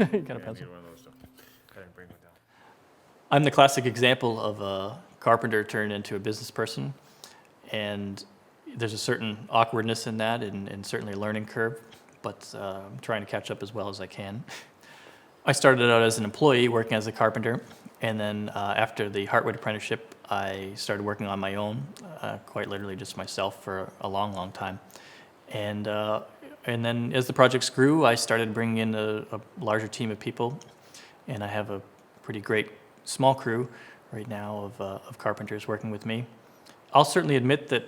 Got a Yeah, I pencil? need one of those too. I didn't bring one down. I'm the classic example of a carpenter turned into a business person, and there's a certain awkwardness in that and certainly a learning curve, but I'm trying to catch up as well as I can. I started out as an employee working as a carpenter, and then after the Hartwood apprenticeship, I started working on my own, quite literally just myself for a long, long time. And then as the projects grew, I started bringing in a larger team of people, and I have a pretty great small crew right now of carpenters working with me. I'll certainly admit that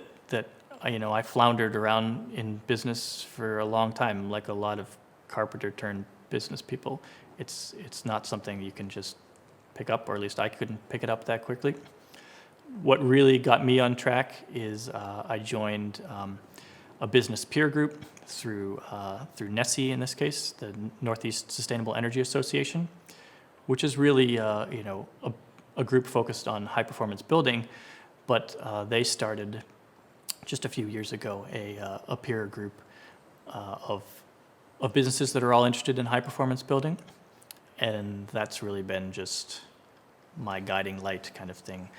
I floundered around in business for a long time, like a lot of carpenter turned business people. It's not something you can just pick up, or at least I couldn't pick it up that quickly. What really got me on track is I joined a business peer group through NESEA in this case, the Northeast Sustainable Energy Association, which is really a group focused on high performance building, but they started just a few years ago a peer group of businesses that are all interested in high performance building, and that's really been just my guiding light kind of thing,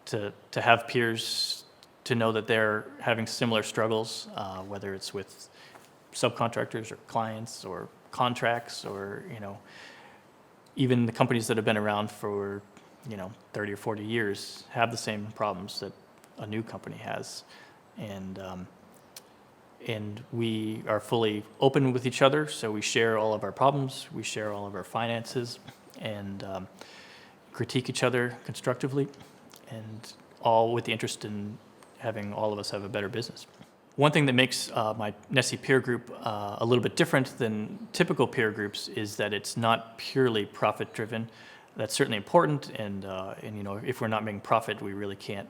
to have peers, to know that they're having similar struggles, whether it's with subcontractors or clients or contracts, or even the companies that have been around for 30 or 40 years have the same problems that a new company has, and we are fully open with each other, so we share all of our problems, we share all of our finances, and critique each other constructively, and all with the interest in having all of us have a better business. One thing that makes my NESEA peer group a little bit different than typical peer groups is that it's not purely profit driven. That's certainly important, and if we're not making profit, we really can't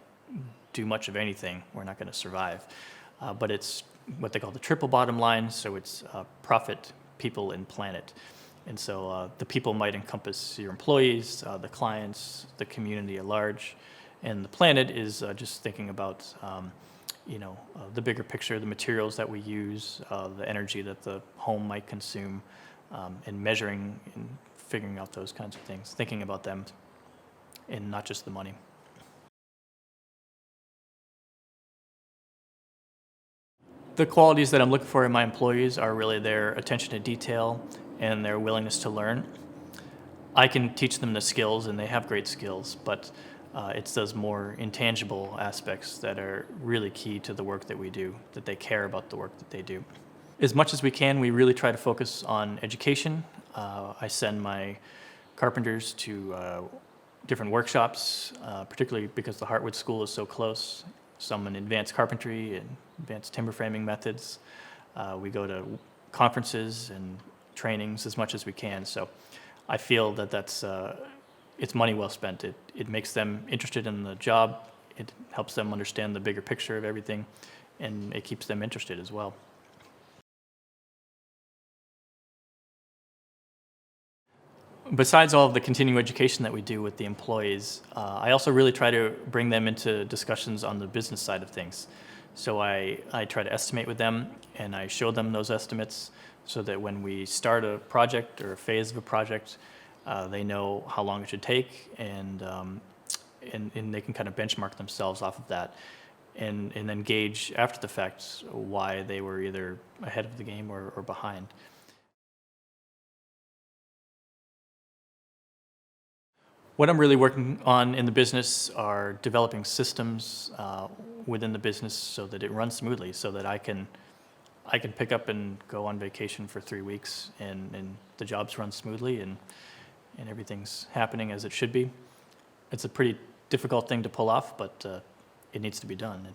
do much of anything. We're not going to survive. But it's what they call the triple bottom line, so it's profit, people, and planet. And so the people might encompass your employees, the clients, the community at large, and the planet is just thinking about the bigger picture, the materials that we use, the energy that the home might consume, and measuring and figuring out those kinds of things, thinking about them, and not just the money. The qualities that I'm looking for in my employees are really their attention to detail and their willingness to learn. I can teach them the skills, and they have great skills, but it's those more intangible aspects that are really key to the work that we do, that they care about the work that they do. As much as we can, we really try to focus on education. I send my carpenters to different workshops, particularly because the Hartwood School is so close. Some in advanced carpentry and advanced timber framing methods. We go to conferences and trainings as much as we can. So I feel that it's money well spent. It makes them interested in the job. It helps them understand the bigger picture of everything, and it keeps them interested as well. Besides all of the continuing education that we do with the employees, I also really try to bring them into discussions on the business side of things. So I try to estimate with them, and I show them those estimates so that when we start a project or a phase of a project, they know how long it should take, and they can kind of benchmark themselves off of that, and then gauge after the fact why they were either ahead of the game or behind. What I'm really working on in the business are developing systems within the business so that it runs smoothly, so that I can pick up and go on vacation for 3 weeks, and the jobs run smoothly, and everything's happening as it should be. It's a pretty difficult thing to pull off, but it needs to be done.